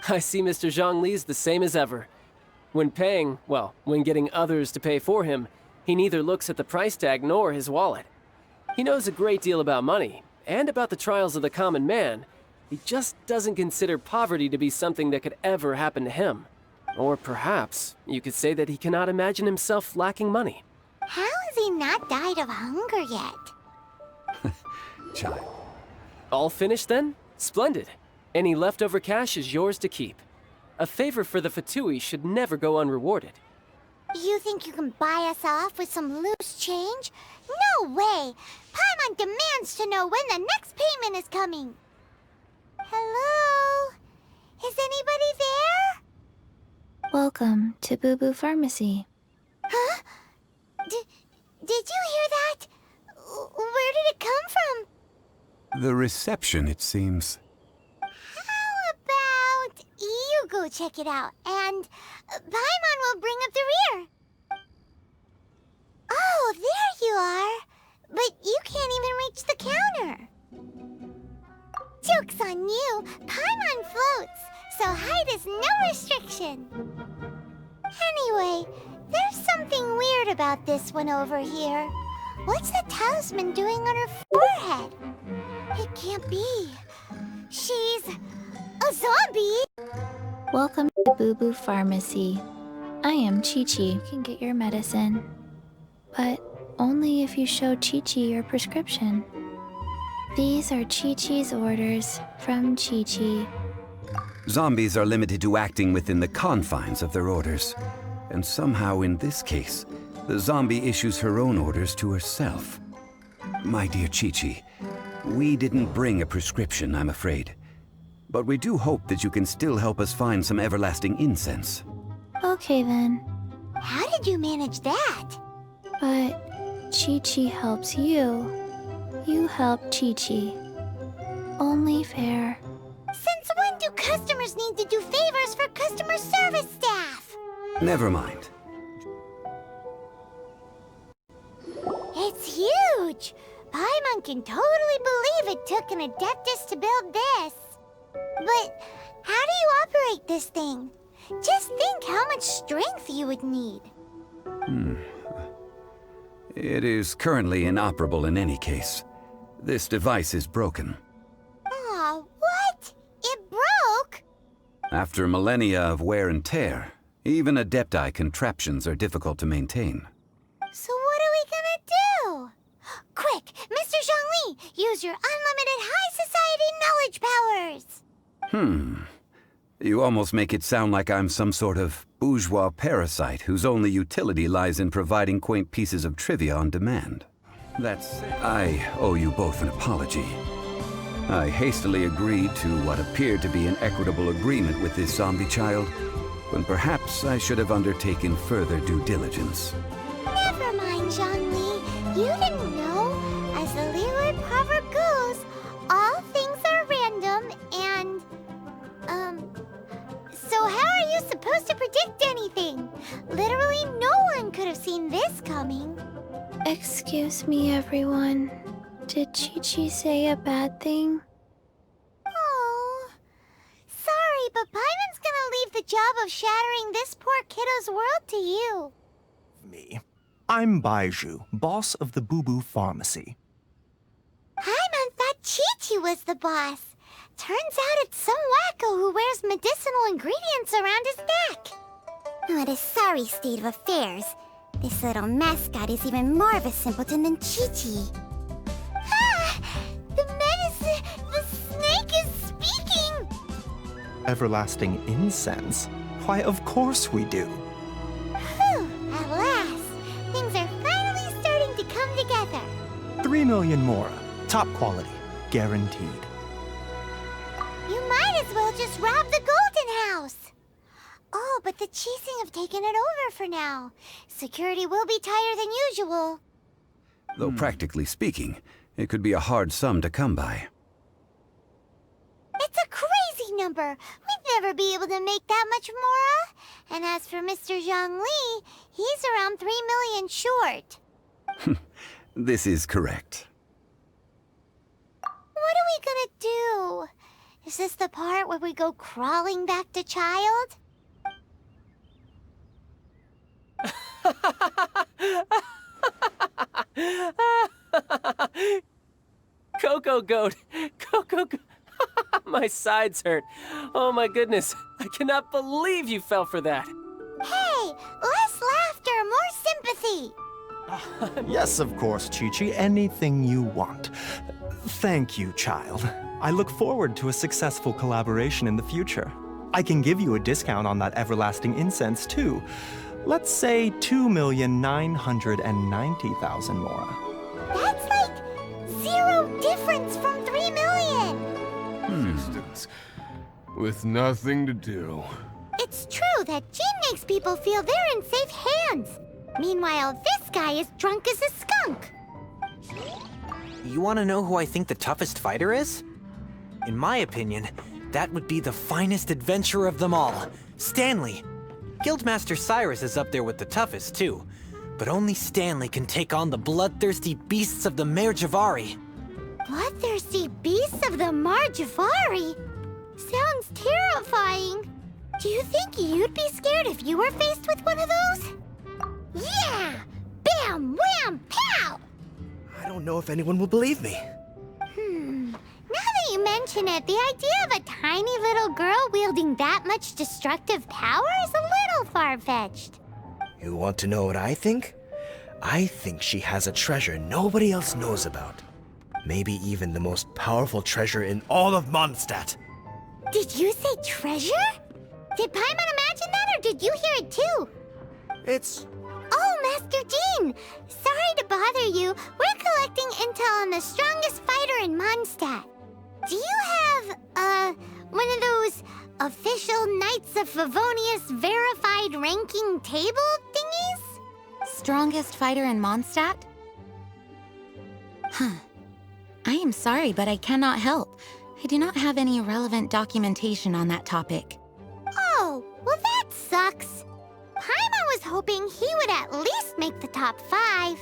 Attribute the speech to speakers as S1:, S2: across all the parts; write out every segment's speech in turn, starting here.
S1: I see Mr. Zhongli's the same as ever. When paying, well, when getting others to pay for him, he neither looks at the price tag nor his wallet. He knows a great deal about money, and about the trials of the common man. He just doesn't consider poverty to be something that could ever happen to him. Or perhaps you could say that he cannot imagine himself lacking money.
S2: How has he not died of hunger yet?
S3: Child.
S1: All finished then? Splendid. Any leftover cash is yours to keep. A favor for the Fatui should never go unrewarded.
S2: You think you can buy us off with some loose change? No way! Paimon demands to know when the next payment is coming. Hello? Is anybody there?
S4: Welcome to Bubu Pharmacy.
S2: Huh? Did you hear that? Where did it come from?
S3: The reception, it seems.
S2: How about you go check it out, and Paimon will bring up the rear. Oh, there you are. But you can't even reach the counter. Joke's on you. Paimon floats, so height is no restriction. Anyway, there's something weird about this one over here. What's the talisman doing on her forehead? It can't be. She's a zombie.
S4: Welcome to Bubu Pharmacy. I am Chi-Chi. You can get your medicine, but only if you show Chi-Chi your prescription. These are Chi-Chi's orders from Chi-Chi.
S3: Zombies are limited to acting within the confines of their orders. And somehow in this case, the zombie issues her own orders to herself. My dear Chi-Chi, we didn't bring a prescription, I'm afraid. But we do hope that you can still help us find some everlasting incense.
S4: Okay then,
S2: How did you manage that?
S4: but Chi-Chi helps you. You help Chi-Chi. Only fair.
S2: Since when do customers need to do favors for customer service staff?
S3: Never mind.
S2: It's huge! Paimon can totally believe it took an adeptus to build this. But how do you operate this thing? Just think how much strength you would need.
S3: It is currently inoperable in any case. This device is broken.
S2: Aw, what? It broke?
S3: After millennia of wear and tear, even Adepti contraptions are difficult to maintain.
S2: So what are we gonna do? Quick, Mr. Zhongli, use your unlimited high society knowledge powers!
S3: You almost make it sound like I'm some sort of bourgeois parasite whose only utility lies in providing quaint pieces of trivia on demand. I owe you both an apology. I hastily agreed to what appeared to be an equitable agreement with this zombie child, when perhaps I should have undertaken further due diligence.
S2: Never mind, Zhongli. You didn't know. As the Leeward proverb goes, all things are random and, so how are you supposed to predict anything? Literally no one could have seen this coming.
S4: Excuse me, everyone. Did Chi-Chi say a bad thing?
S2: Oh, sorry, but Paimon's gonna leave the job of shattering this poor kiddo's world to you.
S5: Me. I'm Baiju, boss of the Bubu Pharmacy.
S2: Paimon thought Chi-Chi was the boss. Turns out it's some wacko who wears medicinal ingredients around his neck. What a sorry state of affairs. This little mascot is even more of a simpleton than Chi-Chi. Ah! The medicine... the snake is speaking!
S5: Everlasting incense? Why, of course we do.
S2: Whew, at last. Things are finally starting to come together.
S5: 3 million more. Top quality. Guaranteed.
S2: You might as well just rob the Golden House. Oh, but the Chising have taken it over for now. Security will be tighter than usual.
S3: Though practically speaking, it could be a hard sum to come by.
S2: It's a crazy number. We'd never be able to make that much more. And as for Mr. Zhongli, he's around 3 million short.
S3: This is correct.
S2: What are we gonna do? Is this the part where we go crawling back to child?
S1: Coco Goat! Coco Goat! My sides hurt. Oh my goodness. I cannot believe you fell for that.
S2: Hey, less laughter, more sympathy.
S5: Yes, of course, Chi-Chi. Anything you want. Thank you, child. I look forward to a successful collaboration in the future. I can give you a discount on that everlasting incense, too. Let's say 2,990,000 more.
S2: That's like 0 difference from 3 million.
S6: Distance. With nothing to do.
S2: It's true that Gin makes people feel they're in safe hands. Meanwhile, this guy is drunk as a skunk.
S7: You want to know who I think the toughest fighter is? In my opinion, that would be the finest adventurer of them all, Stanley. Guildmaster Cyrus is up there with the toughest, too. But only Stanley can take on the bloodthirsty beasts of the Mare Javari.
S2: Bloodthirsty beasts of the Marjavari? Sounds terrifying. Do you think you'd be scared if you were faced with one of those? Yeah! Bam! Wham! Pow!
S8: I don't know if anyone will believe me.
S2: Now that you mention it, the idea of a tiny little girl wielding that much destructive power is a little far-fetched.
S8: You want to know what I think? I think she has a treasure nobody else knows about. Maybe even the most powerful treasure in all of Mondstadt.
S2: Did you say treasure? Did Paimon imagine that, or did you hear it too?
S8: It's...
S2: Oh, Master Jean! Sorry to bother you. We're collecting intel on the strongest fighter in Mondstadt. Do you have, one of those official Knights of Favonius verified ranking table thingies?
S9: Strongest fighter in Mondstadt? Huh. I am sorry, but I cannot help. I do not have any relevant documentation on that topic.
S2: Oh, well that sucks. Paimon was hoping he would at least make the top 5.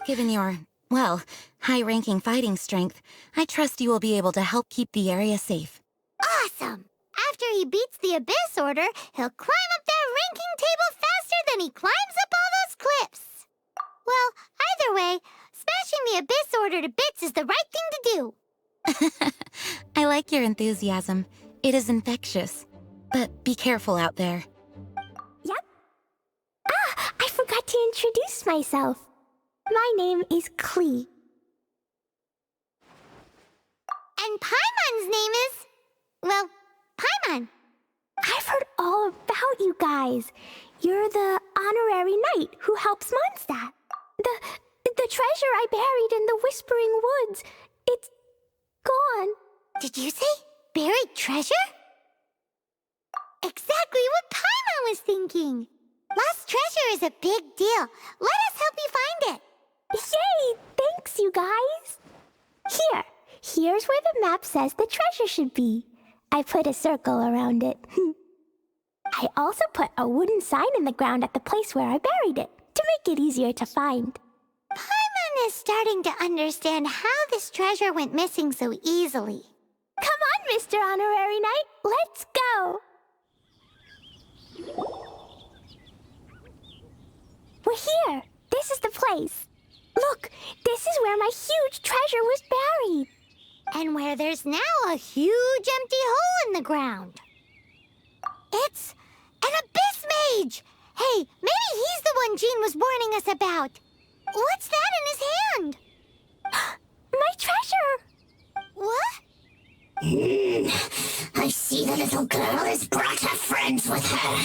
S9: Given your, well, high-ranking fighting strength, I trust you will be able to help keep the area safe.
S2: Awesome! After he beats the Abyss Order, he'll climb up that ranking table faster than he climbs up all those cliffs. Well, either way, smashing the Abyss Order to bits is the right thing to do.
S9: I like your enthusiasm. It is infectious. But be careful out there.
S2: Yep. Ah, I forgot to introduce myself. My name is Klee. And Paimon's name is... well, Paimon. I've heard all about you guys. You're the honorary knight who helps Mondstadt. The treasure I buried in the Whispering Woods. It's gone. Did you say buried treasure? Exactly what Paimon was thinking. Lost treasure is a big deal. Let us help you find it. Yay! Thanks, you guys. Here's where the map says the treasure should be. I put a circle around it. I also put a wooden sign in the ground at the place where I buried it, to make it easier to find. Paimon is starting to understand how this treasure went missing so easily. Come on, Mr. Honorary Knight, let's go! We're here! This is the place! Look, this is where my huge treasure was buried! And where there's now a huge empty hole in the ground. It's an Abyss Mage! Hey, maybe he's the one Jean was warning us about. What's that in his hand? My treasure! What?
S10: I see the little girl has brought her friends with her.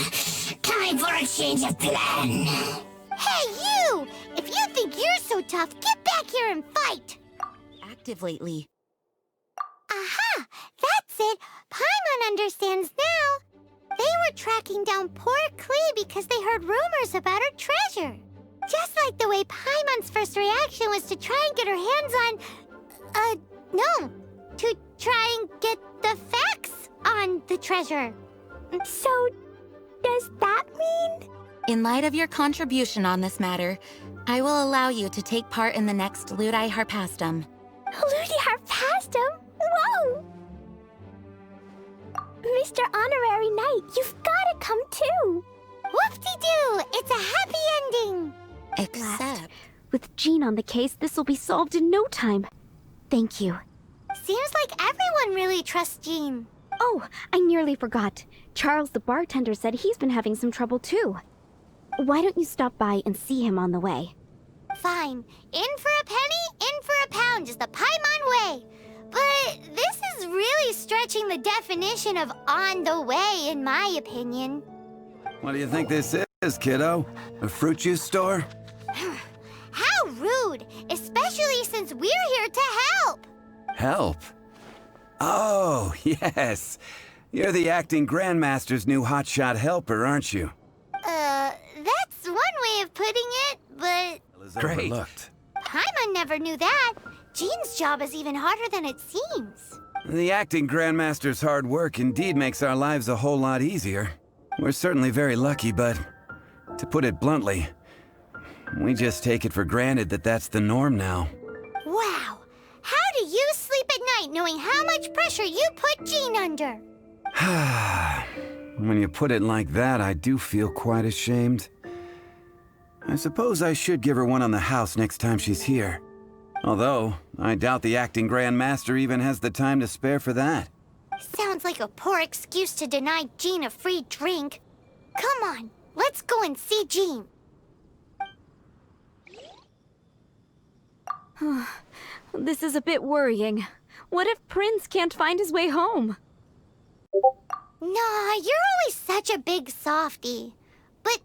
S10: Time for a change of plan.
S2: Hey, you! If you think you're so tough, get back here and fight!
S9: Active lately.
S2: Aha! That's it! Paimon understands now. They were tracking down poor Klee because they heard rumors about her treasure. Just like the way Paimon's first reaction was to try and get her hands on... no. To try and get the facts on the treasure. So, does that mean...
S9: In light of your contribution on this matter, I will allow you to take part in the next Ludi Harpastum.
S2: Ludi Harpastum? Whoa! Mr. Honorary Knight, you've gotta come too! Whoop-de-doo! It's a happy ending!
S9: Except...
S11: With Jean on the case, this will be solved in no time. Thank you.
S2: Seems like everyone really trusts Jean.
S11: Oh, I nearly forgot. Charles the bartender said he's been having some trouble too. Why don't you stop by and see him on the way?
S2: Fine. In for a penny, in for a pound is the Paimon way. But this is really stretching the definition of on the way, in my opinion.
S3: What do you think this is, kiddo? A fruit juice store?
S2: How rude! Especially since we're here to help!
S3: Help? Oh, yes. You're the acting Grandmaster's new hotshot helper, aren't you?
S2: That's one way of putting it, but...
S3: Great. Overlooked.
S2: Paimon never knew that. Jean's job is even harder than it seems.
S3: The acting Grandmaster's hard work indeed makes our lives a whole lot easier. We're certainly very lucky, but to put it bluntly, we just take it for granted that that's the norm now.
S2: Wow. How do you sleep at night knowing how much pressure you put Jean under?
S3: When you put it like that, I do feel quite ashamed. I suppose I should give her one on the house next time she's here. Although, I doubt the acting Grandmaster even has the time to spare for that.
S2: Sounds like a poor excuse to deny Jean a free drink. Come on, let's go and see Jean.
S11: This is a bit worrying. What if Prince can't find his way home?
S2: Nah, you're always such a big softie. But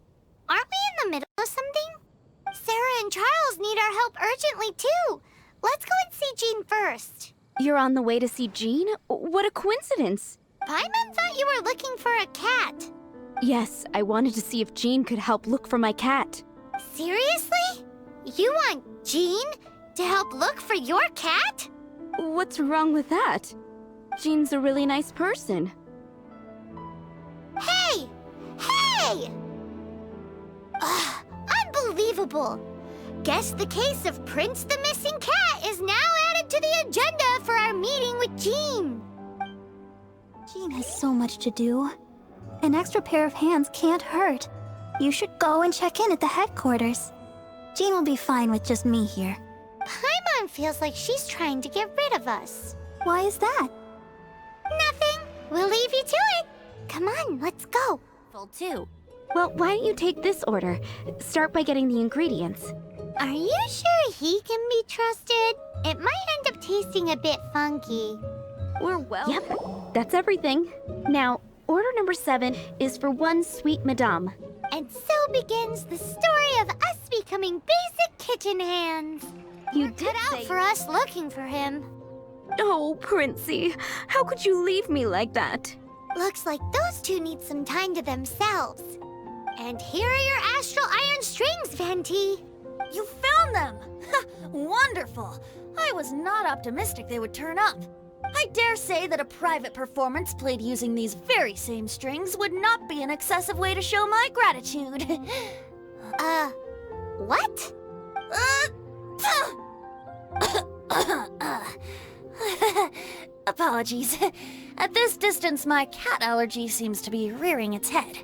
S2: aren't we in the middle of something? Sarah and Charles need our help urgently, too. Let's go and see Jean first.
S11: You're on the way to see Jean? What a coincidence.
S2: Paimon thought you were looking for a cat.
S11: Yes, I wanted to see if Jean could help look for my cat.
S2: Seriously? You want Jean to help look for your cat?
S11: What's wrong with that? Jean's a really nice person.
S2: Hey! Hey! Ugh, unbelievable. Guess the case of Prince the Missing Cat is now added to the agenda for our meeting with Jean.
S12: Jean has so much to do. An extra pair of hands can't hurt. You should go and check in at the headquarters. Jean will be fine with just me here.
S2: Paimon feels like she's trying to get rid of us.
S12: Why is that?
S2: Nothing. We'll leave you to it. Come on, let's go.
S11: Full 2. Well, why don't you take this order? Start by getting the ingredients.
S2: Are you sure he can be trusted? It might end up tasting a bit funky.
S11: Yep, that's everything. Now, order number 7 is for 1 sweet madame.
S2: And so begins the story of us becoming basic kitchen hands.
S11: You
S2: We're
S11: did
S2: cut out for us looking for him.
S11: Oh, Princey, how could you leave me like that?
S2: Looks like those two need some time to themselves. And here are your astral iron strings, Venti.
S13: You found them! Wonderful! I was not optimistic they would turn up. I dare say that a private performance played using these very same strings would not be an excessive way to show my gratitude.
S2: What?
S13: Apologies. At this distance, my cat allergy seems to be rearing its head.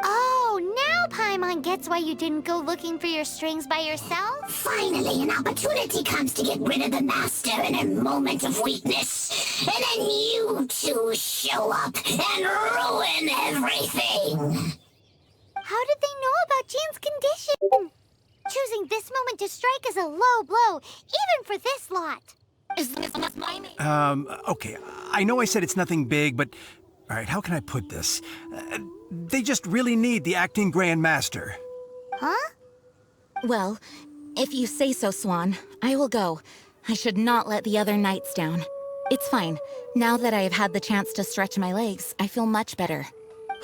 S2: Oh, now Paimon gets why you didn't go looking for your strings by yourself?
S10: Finally, an opportunity comes to get rid of the master in a moment of weakness. And then you two show up and ruin everything.
S2: How did they know about Jean's condition? Choosing this moment to strike is a low blow, even for this lot.
S14: Okay, I know I said it's nothing big, but... Alright, how can I put this? They just really need the acting Grand Master.
S2: Huh?
S9: Well, if you say so, Swan, I will go. I should not let the other knights down. It's fine. Now that I have had the chance to stretch my legs, I feel much better.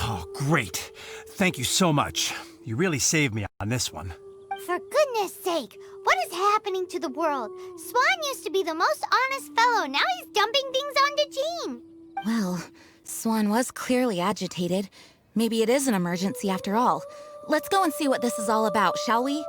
S14: Oh, great. Thank you so much. You really saved me on this one.
S2: For goodness sake, what is happening to the world? Swan used to be the most honest fellow, now he's dumping things onto Jean.
S9: Well, Swan was clearly agitated. Maybe it is an emergency after all. Let's go and see what this is all about, shall we?